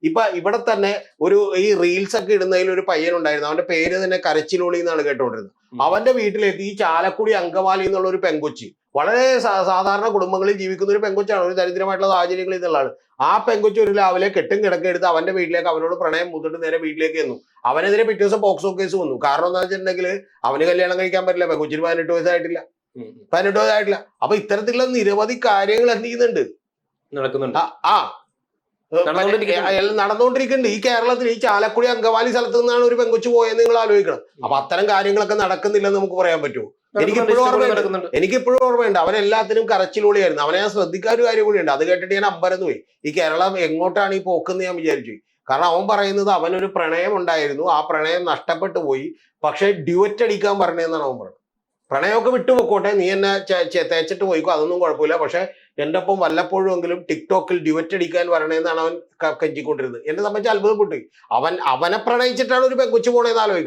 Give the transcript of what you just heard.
ഇപ്പൊ ഇവിടെ തന്നെ ഈ റീൽസ് ഒക്കെ ഇടുന്നതിൽ ഒരു പയ്യനുണ്ടായിരുന്നു, അവന്റെ പേര് തന്നെ കരച്ചിലോളി എന്നാണ് കേട്ടോണ്ടിരുന്നത്. അവന്റെ വീട്ടിലേക്ക് ഈ ചാലക്കുടി അങ്കമാലി എന്നുള്ള ഒരു പെങ്കൊച്ചി, വളരെ സാധാരണ കുടുംബങ്ങളിൽ ജീവിക്കുന്ന ഒരു പെങ്കൊച്ചാണ്, ഒരു ദരിദ്രമായിട്ടുള്ള സാഹചര്യങ്ങളിൽ നിന്നുള്ള ആള്. ആ പെങ്കൊച്ചി ഒരു രാവിലെ കെട്ടും കിടക്കെടുത്ത് അവന്റെ വീട്ടിലേക്ക് അവനോട് പ്രണയം മുതിട്ട് നേരെ വീട്ടിലേക്ക് ചെന്നു. അവനെതിരെ പിറ്റേ ദിവസം പോക്സോ കേസ് വന്നു. കാരണം എന്താ വെച്ചിട്ടുണ്ടെങ്കിൽ അവന് കല്യാണം കഴിക്കാൻ പറ്റില്ല, പെങ്കൊച്ചിന് 18 വയസ്സായിട്ടില്ല. അപ്പൊ ഇത്തരത്തിലുള്ള നിരവധി കാര്യങ്ങൾ എന്ത് ചെയ്യുന്നുണ്ട്, നടക്കുന്നുണ്ട്. നടന്നുകൊണ്ടിരിക്കുന്നുണ്ട്. ഈ കേരളത്തിൽ ഈ ചാലക്കുടി അങ്കമാലി സ്ഥലത്ത് നിന്നാണ് ഒരു പെങ്കൊച്ചു പോയെന്ന് നിങ്ങൾ ആലോചിക്കണം. അപ്പൊ അത്തരം കാര്യങ്ങളൊക്കെ നടക്കുന്നില്ലെന്ന് നമുക്ക് പറയാൻ പറ്റുമോ? എനിക്കിപ്പോഴും ഓർമ്മയുണ്ട് അവൻ എല്ലാത്തിനും കരച്ചിലൂളിയായിരുന്നു. അവനെ ഞാൻ ശ്രദ്ധിക്കാൻ ഒരു കാര്യം കൂടിയുണ്ട്. അത് കേട്ടിട്ട് ഞാൻ അമ്പരന്ന് പോയി. ഈ കേരളം എങ്ങോട്ടാണ് ഈ പോക്കെന്ന് ഞാൻ വിചാരിച്ചു. കാരണം അവൻ പറയുന്നത് അവനൊരു പ്രണയം ഉണ്ടായിരുന്നു, ആ പ്രണയം നഷ്ടപ്പെട്ടു പോയി, പക്ഷെ ഡ്യുവറ്റ് അടിക്കാൻ പറഞ്ഞതെന്നാണ് അവൻ പറഞ്ഞത്. പ്രണയമൊക്കെ വിട്ടുപോക്കോട്ടെ, നീ എന്നെ തേച്ചിട്ട് പോയിക്കോ, അതൊന്നും കുഴപ്പമില്ല, പക്ഷെ എന്റെ ഒപ്പം വല്ലപ്പോഴുമെങ്കിലും ടിക്ടോക്കിൽ ഡ്യുവറ്റ് അടിക്കാൻ വരണേന്നാണ് അവൻ കെഞ്ചിക്കൊണ്ടിരുന്നത്. എന്നെ സംബന്ധിച്ച് അത്ഭുതപ്പെട്ടു. അവനെ പ്രണയിച്ചിട്ടാണ് ഒരു പെങ്കൊച്ചു പോണേന്ന് ആലോചിക്കുന്നത്.